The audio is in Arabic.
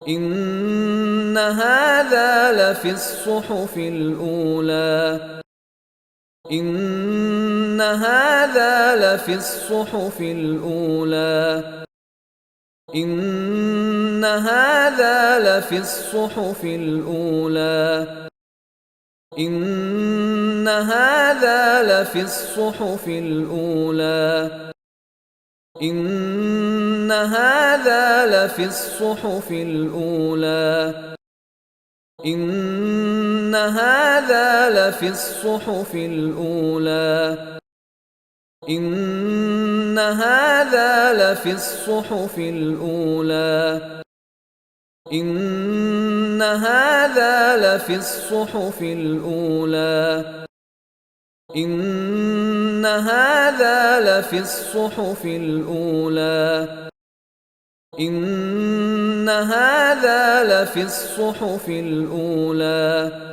إن هذا لفي الصحف الأولى. إن هذا لفي الصحف الأولى. إن هذا لفي الصحف الأولى. إن هذا لفي الصحف الأولى. إن هذا لفي الصحف الأولى. إن هذا لفي الصحف الأولى. إن هذا لفي الصحف الأولى. إن هذا لفي الصحف الأولى. إن هذا لفي الصحف الأولى. إن هذا لفي الصحف الأولى.